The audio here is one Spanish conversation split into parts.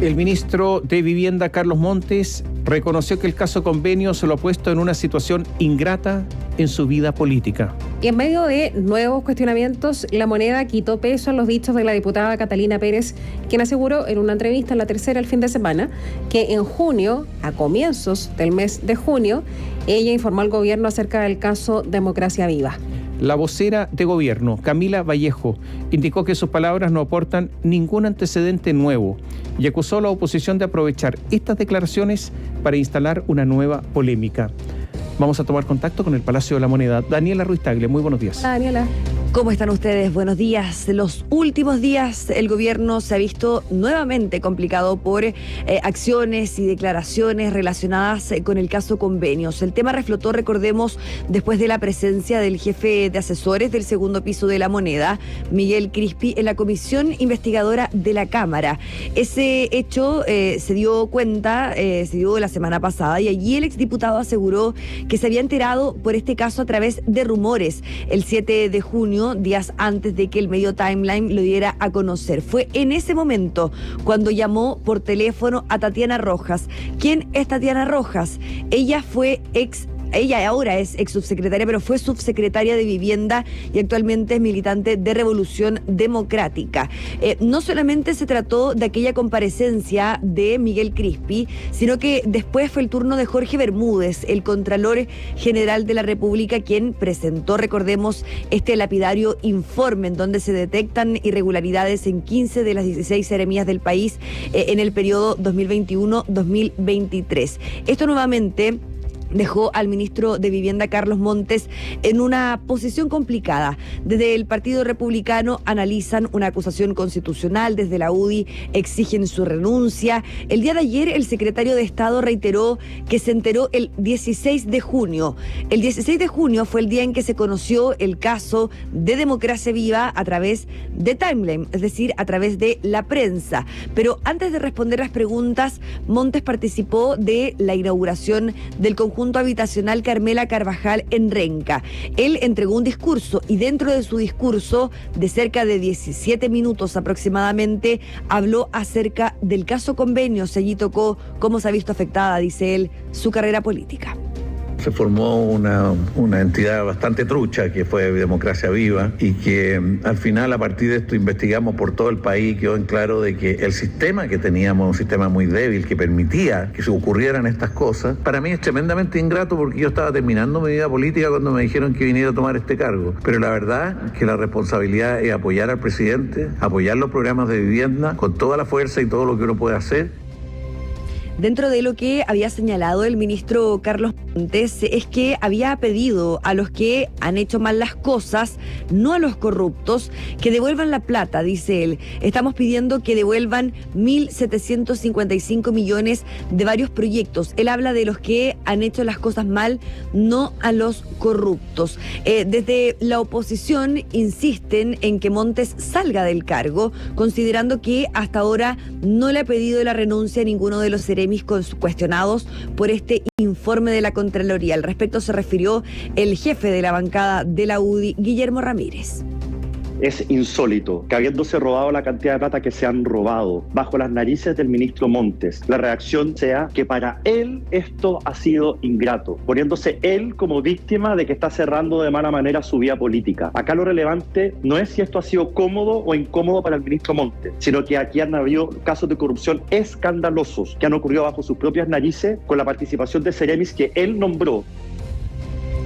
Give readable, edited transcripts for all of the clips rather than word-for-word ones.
El ministro de Vivienda, Carlos Montes, reconoció que el caso Convenio se lo ha puesto en una situación ingrata en su vida política. Y en medio de nuevos cuestionamientos, La Moneda quitó peso a los dichos de la diputada Catalina Pérez, quien aseguró en una entrevista en La Tercera el fin de semana que en junio, a comienzos del mes de junio, ella informó al gobierno acerca del caso Democracia Viva. La vocera de gobierno, Camila Vallejo, indicó que sus palabras no aportan ningún antecedente nuevo y acusó a la oposición de aprovechar estas declaraciones para instalar una nueva polémica. Vamos a tomar contacto con el Palacio de la Moneda. Daniela Ruiz Tagle, muy buenos días. Daniela. ¿Cómo están ustedes? Buenos días. Los últimos días el gobierno se ha visto nuevamente complicado por acciones y declaraciones relacionadas con el caso Convenios. El tema reflotó, recordemos, después de la presencia del jefe de asesores del segundo piso de La Moneda, Miguel Crispi, en la comisión investigadora de la Cámara. Ese hecho se dio la semana pasada y allí el exdiputado aseguró que se había enterado por este caso a través de rumores el 7 de junio, días antes de que el medio Timeline lo diera a conocer. Fue en ese momento cuando llamó por teléfono a Tatiana Rojas. ¿Quién es Tatiana Rojas? Ella ahora es ex subsecretaria, pero fue subsecretaria de Vivienda y actualmente es militante de Revolución Democrática. No solamente se trató de aquella comparecencia de Miguel Crispi, sino que después fue el turno de Jorge Bermúdez, el Contralor General de la República, quien presentó, recordemos, este lapidario informe en donde se detectan irregularidades en 15 de las 16 seremías del país en el periodo 2021-2023. Esto nuevamente dejó al ministro de Vivienda, Carlos Montes, en una posición complicada. Desde el Partido Republicano analizan una acusación constitucional, desde la UDI exigen su renuncia. El día de ayer el secretario de Estado reiteró que se enteró el 16 de junio. El 16 de junio fue el día en que se conoció el caso de Democracia Viva a través de Timeline, es decir, a través de la prensa. Pero antes de responder las preguntas, Montes participó de la inauguración del conjunto habitacional Carmela Carvajal en Renca. Él entregó un discurso y dentro de su discurso, de cerca de 17 minutos aproximadamente, habló acerca del caso Convenios. Allí tocó cómo se ha visto afectada, dice él, su carrera política. Se formó una entidad bastante trucha que fue Democracia Viva y que al final, a partir de esto, investigamos por todo el país y quedó en claro de que el sistema que teníamos, un sistema muy débil que permitía que se ocurrieran estas cosas, para mí es tremendamente ingrato porque yo estaba terminando mi vida política cuando me dijeron que viniera a tomar este cargo. Pero la verdad es que la responsabilidad es apoyar al presidente, apoyar los programas de vivienda con toda la fuerza y todo lo que uno puede hacer. Dentro de lo que había señalado el ministro Carlos Montes es que había pedido a los que han hecho mal las cosas, no a los corruptos, que devuelvan la plata, dice él. Estamos pidiendo que devuelvan 1.755 millones de varios proyectos. Él habla de los que han hecho las cosas mal, no a los corruptos. Desde la oposición insisten en que Montes salga del cargo, considerando que hasta ahora no le ha pedido la renuncia a ninguno de los seremis cuestionados por este informe de la Contraloría. Al respecto se refirió el jefe de la bancada de la UDI, Guillermo Ramírez. Es insólito que, habiéndose robado la cantidad de plata que se han robado bajo las narices del ministro Montes, la reacción sea que para él esto ha sido ingrato, poniéndose él como víctima de que está cerrando de mala manera su vida política. Acá lo relevante no es si esto ha sido cómodo o incómodo para el ministro Montes, sino que aquí han habido casos de corrupción escandalosos que han ocurrido bajo sus propias narices con la participación de seremis que él nombró.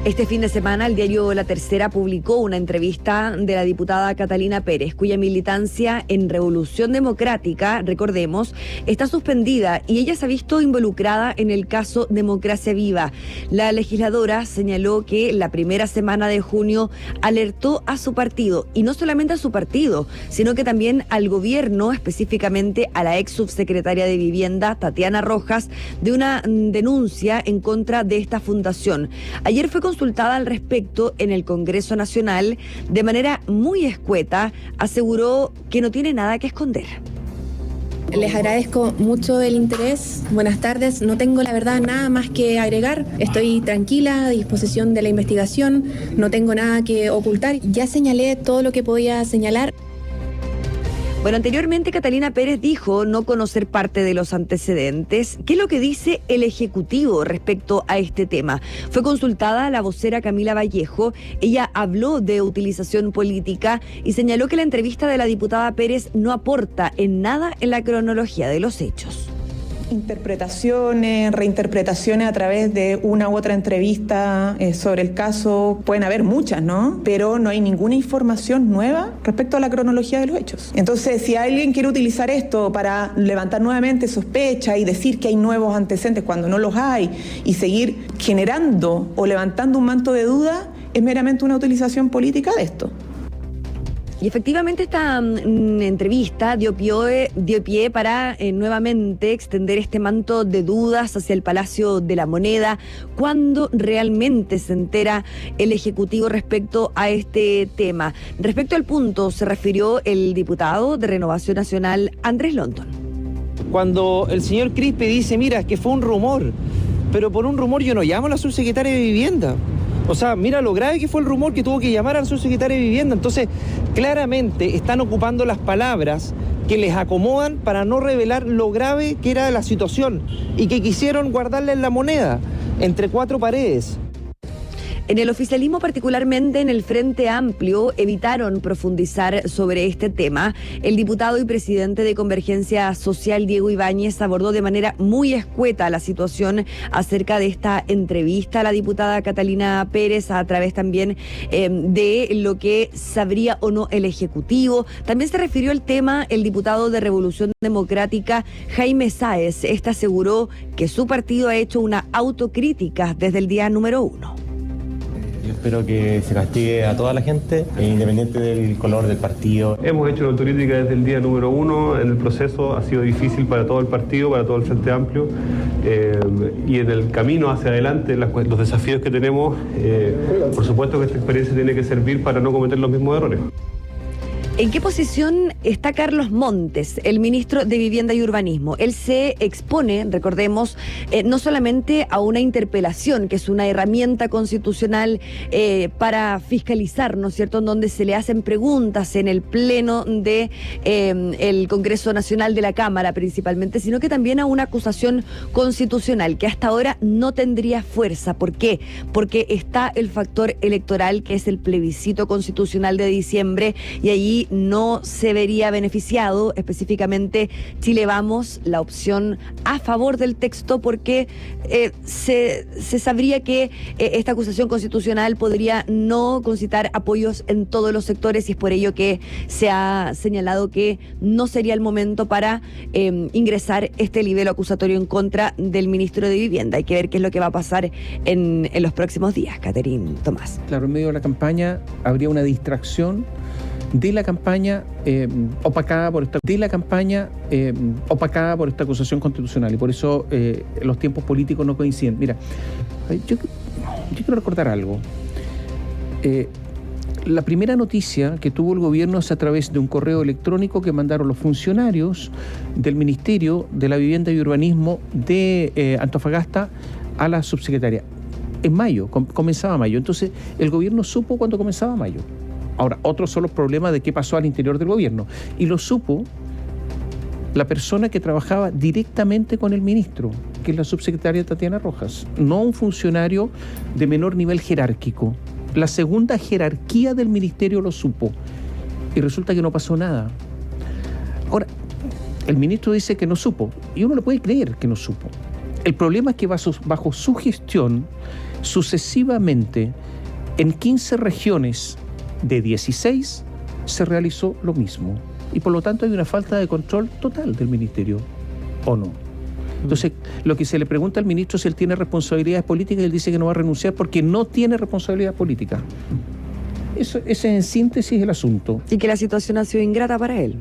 Este fin de semana el diario La Tercera publicó una entrevista de la diputada Catalina Pérez, cuya militancia en Revolución Democrática, recordemos, está suspendida y ella se ha visto involucrada en el caso Democracia Viva. La legisladora señaló que la primera semana de junio alertó a su partido, y no solamente a su partido, sino que también al gobierno, específicamente a la ex subsecretaria de Vivienda, Tatiana Rojas, de una denuncia en contra de esta fundación. Ayer fue consultada al respecto en el Congreso Nacional. De manera muy escueta, aseguró que no tiene nada que esconder. Les agradezco mucho el interés. Buenas tardes. No tengo, la verdad, nada más que agregar. Estoy tranquila, a disposición de la investigación. No tengo nada que ocultar. Ya señalé todo lo que podía señalar. Bueno, anteriormente Catalina Pérez dijo no conocer parte de los antecedentes. ¿Qué es lo que dice el Ejecutivo respecto a este tema? Fue consultada la vocera Camila Vallejo. Ella habló de utilización política y señaló que la entrevista de la diputada Pérez no aporta en nada en la cronología de los hechos. Interpretaciones, reinterpretaciones a través de una u otra entrevista sobre el caso, pueden haber muchas, ¿no? Pero no hay ninguna información nueva respecto a la cronología de los hechos. Entonces, si alguien quiere utilizar esto para levantar nuevamente sospechas y decir que hay nuevos antecedentes cuando no los hay y seguir generando o levantando un manto de duda, es meramente una utilización política de esto. Y efectivamente esta entrevista dio pie para nuevamente extender este manto de dudas hacia el Palacio de la Moneda. ¿Cuándo realmente se entera el Ejecutivo respecto a este tema? Respecto al punto se refirió el diputado de Renovación Nacional, Andrés London. Cuando el señor Crispe dice, mira, es que fue un rumor, pero por un rumor yo no llamo a la subsecretaria de Vivienda. O sea, mira lo grave que fue el rumor que tuvo que llamar a la subsecretaria de Vivienda. Entonces, claramente están ocupando las palabras que les acomodan para no revelar lo grave que era la situación y que quisieron guardarla en la moneda, entre cuatro paredes. En el oficialismo, particularmente en el Frente Amplio, evitaron profundizar sobre este tema. El diputado y presidente de Convergencia Social, Diego Ibáñez, abordó de manera muy escueta la situación acerca de esta entrevista a la diputada Catalina Pérez, a través también de lo que sabría o no el Ejecutivo. También se refirió al tema el diputado de Revolución Democrática, Jaime Sáez. Este aseguró que su partido ha hecho una autocrítica desde el día número 1. Yo espero que se castigue a toda la gente, independiente del color del partido. Hemos hecho una autocrítica desde el día número 1 en el proceso. Ha sido difícil para todo el partido, para todo el Frente Amplio, y en el camino hacia adelante, los desafíos que tenemos, por supuesto que esta experiencia tiene que servir para no cometer los mismos errores. ¿En qué posición está Carlos Montes, el ministro de Vivienda y Urbanismo? Él se expone, recordemos, no solamente a una interpelación, que es una herramienta constitucional para fiscalizar, ¿no es cierto?, en donde se le hacen preguntas en el pleno de el Congreso Nacional de la Cámara principalmente, sino que también a una acusación constitucional que hasta ahora no tendría fuerza. ¿Por qué? Porque está el factor electoral, que es el plebiscito constitucional de diciembre, y ahí no se vería beneficiado específicamente Chile Vamos, la opción a favor del texto, porque se sabría que esta acusación constitucional podría no concitar apoyos en todos los sectores, y es por ello que se ha señalado que no sería el momento para ingresar este libelo acusatorio en contra del ministro de Vivienda. Hay que ver qué es lo que va a pasar en los próximos días. Catherine Tomás. Claro, en medio de la campaña habría una distracción de la campaña opacada por esta acusación constitucional, y por eso los tiempos políticos no coinciden. Mira, yo quiero recordar algo. La primera noticia que tuvo el gobierno es a través de un correo electrónico que mandaron los funcionarios del Ministerio de la Vivienda y Urbanismo de Antofagasta a la subsecretaria. En mayo, comenzaba mayo. Entonces, el gobierno supo cuando comenzaba mayo. Ahora, otros son los problemas de qué pasó al interior del gobierno. Y lo supo la persona que trabajaba directamente con el ministro, que es la subsecretaria Tatiana Rojas, no un funcionario de menor nivel jerárquico. La segunda jerarquía del ministerio lo supo. Y resulta que no pasó nada. Ahora, el ministro dice que no supo, y uno le puede creer que no supo. El problema es que bajo su gestión, sucesivamente, en 15 regiones de 16 se realizó lo mismo, y por lo tanto hay una falta de control total del ministerio, ¿o no? Entonces, lo que se le pregunta al ministro si él tiene responsabilidades políticas, y él dice que no va a renunciar porque no tiene responsabilidad política. Ese es en síntesis el asunto. Y que la situación ha sido ingrata para él.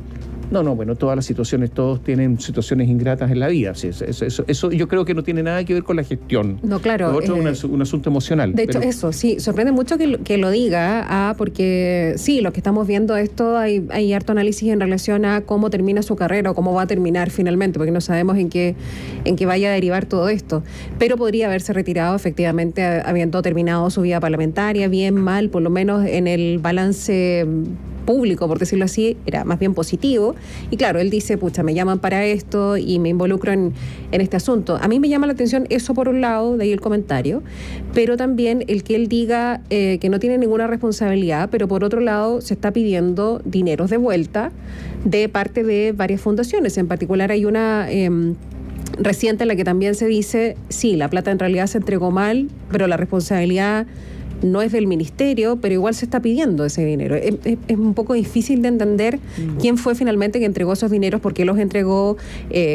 No, bueno, todas las situaciones, todos tienen situaciones ingratas en la vida. Sí, eso yo creo que no tiene nada que ver con la gestión. No, claro. Lo otro es un asunto emocional. De hecho, eso, sí, sorprende mucho que lo diga, porque sí, lo que estamos viendo esto, hay harto análisis en relación a cómo termina su carrera o cómo va a terminar finalmente, porque no sabemos en qué vaya a derivar todo esto. Pero podría haberse retirado efectivamente habiendo terminado su vida parlamentaria, bien, mal, por lo menos en el balance público, por decirlo así, era más bien positivo. Y claro, él dice, pucha, me llaman para esto y me involucro en este asunto. A mí me llama la atención eso por un lado, de ahí el comentario, pero también el que él diga que no tiene ninguna responsabilidad, pero por otro lado se está pidiendo dineros de vuelta de parte de varias fundaciones. En particular hay una reciente en la que también se dice, sí, la plata en realidad se entregó mal, pero la responsabilidad no es del ministerio, pero igual se está pidiendo ese dinero. Es un poco difícil de entender quién fue finalmente que entregó esos dineros, por qué los entregó,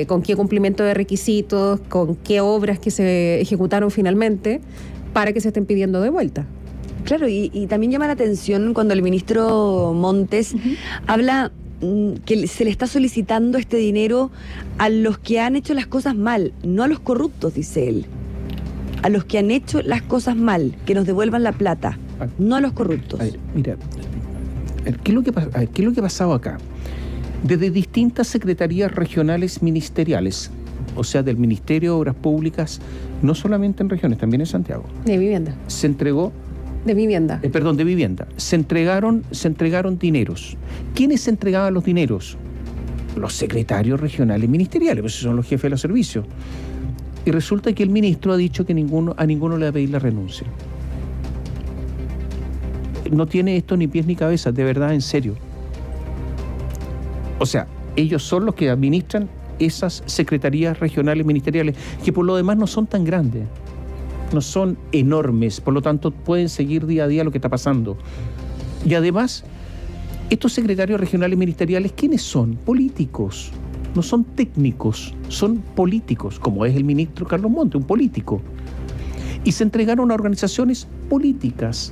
con qué cumplimiento de requisitos, con qué obras que se ejecutaron finalmente, para que se estén pidiendo de vuelta. Claro, y también llama la atención cuando el ministro Montes habla que se le está solicitando este dinero a los que han hecho las cosas mal, no a los corruptos, dice él. A los que han hecho las cosas mal, que nos devuelvan la plata, no a los corruptos. Mira, ¿qué es lo que ha pasado acá? Desde distintas secretarías regionales ministeriales, o sea, del Ministerio de Obras Públicas, no solamente en regiones, también en Santiago. De vivienda. Se entregó... De vivienda. De vivienda. Se entregaron dineros. ¿Quiénes se entregaban los dineros? Los secretarios regionales ministeriales, pues son los jefes de los servicios. Y resulta que el ministro ha dicho que a ninguno le va a pedir la renuncia. No tiene esto ni pies ni cabeza, de verdad, en serio. O sea, ellos son los que administran esas secretarías regionales ministeriales, que por lo demás no son tan grandes, no son enormes, por lo tanto pueden seguir día a día lo que está pasando. Y además, estos secretarios regionales ministeriales, ¿quiénes son? Políticos. No son técnicos, son políticos, como es el ministro Carlos Montes, un político. Y se entregaron a organizaciones políticas.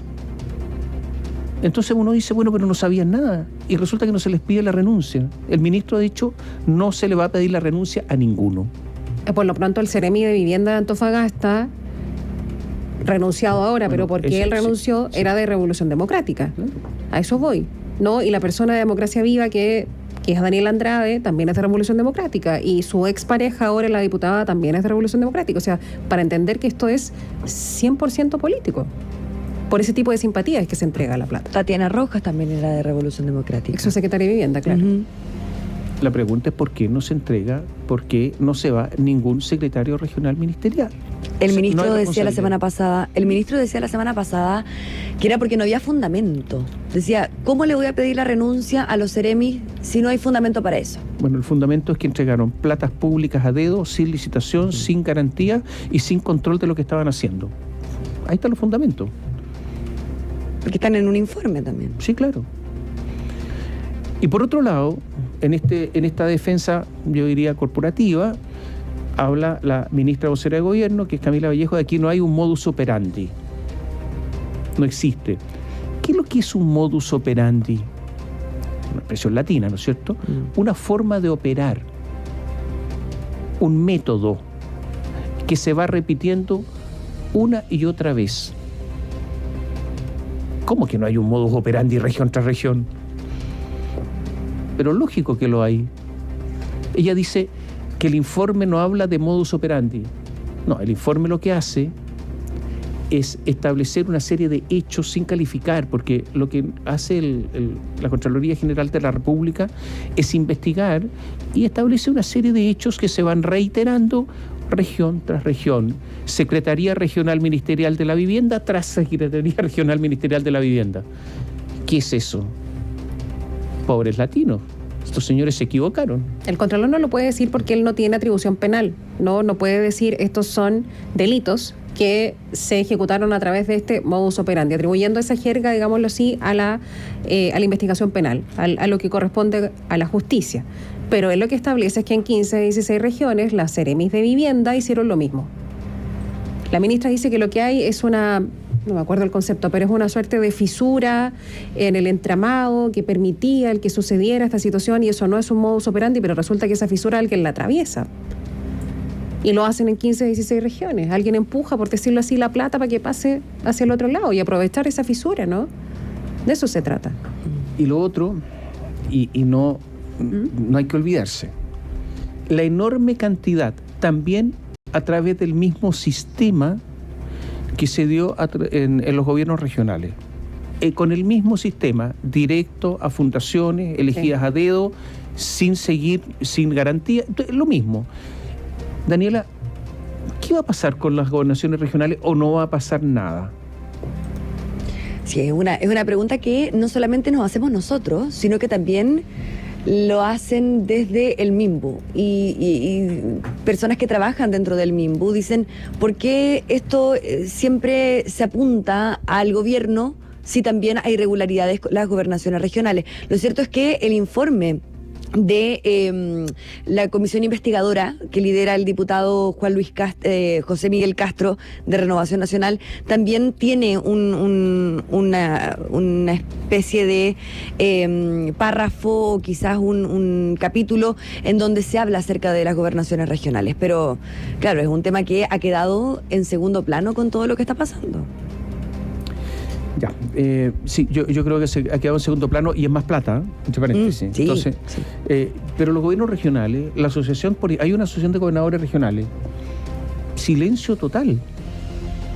Entonces uno dice, bueno, pero no sabían nada. Y resulta que no se les pide la renuncia. El ministro ha dicho, no se le va a pedir la renuncia a ninguno. Por lo pronto el Ceremi de Vivienda de Antofagasta renunciado ahora, bueno, pero porque él renunció era de Revolución Democrática. A eso voy, ¿no? Y la persona de Democracia Viva que es Daniel Andrade, también es de Revolución Democrática, y su expareja ahora, la diputada, también es de Revolución Democrática. O sea, para entender que esto es 100% político. Por ese tipo de simpatía es que se entrega la plata. Tatiana Rojas también era de Revolución Democrática. Exsecretaria de Vivienda, claro. La pregunta es por qué no se entrega, por qué no se va ningún secretario regional ministerial. El ministro decía la semana pasada que era porque no había fundamento. Decía, ¿cómo le voy a pedir la renuncia a los Ceremis si no hay fundamento para eso? Bueno, el fundamento es que entregaron platas públicas a dedo, sin licitación, sin garantía y sin control de lo que estaban haciendo. Ahí están los fundamentos. Porque están en un informe también. Sí, claro. Y por otro lado, en esta defensa, yo diría corporativa, habla la ministra vocera de Gobierno, que es Camila Vallejo, de aquí no hay un modus operandi. No existe. ¿Qué es lo que es un modus operandi? Una expresión latina, ¿no es cierto? Una forma de operar, un método que se va repitiendo una y otra vez. ¿Cómo que no hay un modus operandi región tras región? Pero lógico que lo hay. Ella dice que el informe no habla de modus operandi. No, el informe lo que hace es establecer una serie de hechos sin calificar, porque lo que hace la Contraloría General de la República es investigar y establece una serie de hechos que se van reiterando región tras región. Secretaría Regional Ministerial de la Vivienda tras Secretaría Regional Ministerial de la Vivienda. ¿Qué es eso? Pobres latinos. Estos señores se equivocaron. El Contralor no lo puede decir porque él no tiene atribución penal. No puede decir estos son delitos que se ejecutaron a través de este modus operandi, atribuyendo esa jerga, digámoslo así, a la investigación penal, a lo que corresponde a la justicia. Pero él lo que establece es que en 15 de 16 regiones las Ceremis de Vivienda hicieron lo mismo. La ministra dice que lo que hay es una, no me acuerdo el concepto, pero es una suerte de fisura en el entramado que permitía el que sucediera esta situación, y eso no es un modus operandi, pero resulta que esa fisura alguien la atraviesa. Y lo hacen en 15 de 16 regiones. Alguien empuja, por decirlo así, la plata para que pase hacia el otro lado y aprovechar esa fisura, ¿no? De eso se trata. Y lo otro, y no hay que olvidarse, la enorme cantidad, también a través del mismo sistema que se dio en los gobiernos regionales. con el mismo sistema, directo a fundaciones, elegidas a dedo, sin seguir, sin garantía, lo mismo. Daniela, ¿qué va a pasar con las gobernaciones regionales o no va a pasar nada? Sí, es una pregunta que no solamente nos hacemos nosotros, sino que también lo hacen desde el MIMBU y personas que trabajan dentro del MIMBU dicen, ¿por qué esto siempre se apunta al gobierno si también hay irregularidades con las gobernaciones regionales? Lo cierto es que el informe de la comisión investigadora que lidera el diputado José Miguel Castro de Renovación Nacional también tiene una especie de párrafo o quizás un capítulo en donde se habla acerca de las gobernaciones regionales, pero claro, es un tema que ha quedado en segundo plano con todo lo que está pasando. Ya, sí, yo creo que se ha quedado en segundo plano y es más plata, entre paréntesis. Sí, entonces, sí. Pero los gobiernos regionales, la asociación, hay una asociación de gobernadores regionales, silencio total.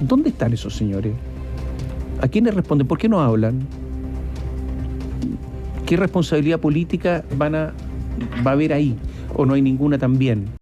¿Dónde están esos señores? ¿A quiénes responden? ¿Por qué no hablan? ¿Qué responsabilidad política va a haber ahí? ¿O no hay ninguna también?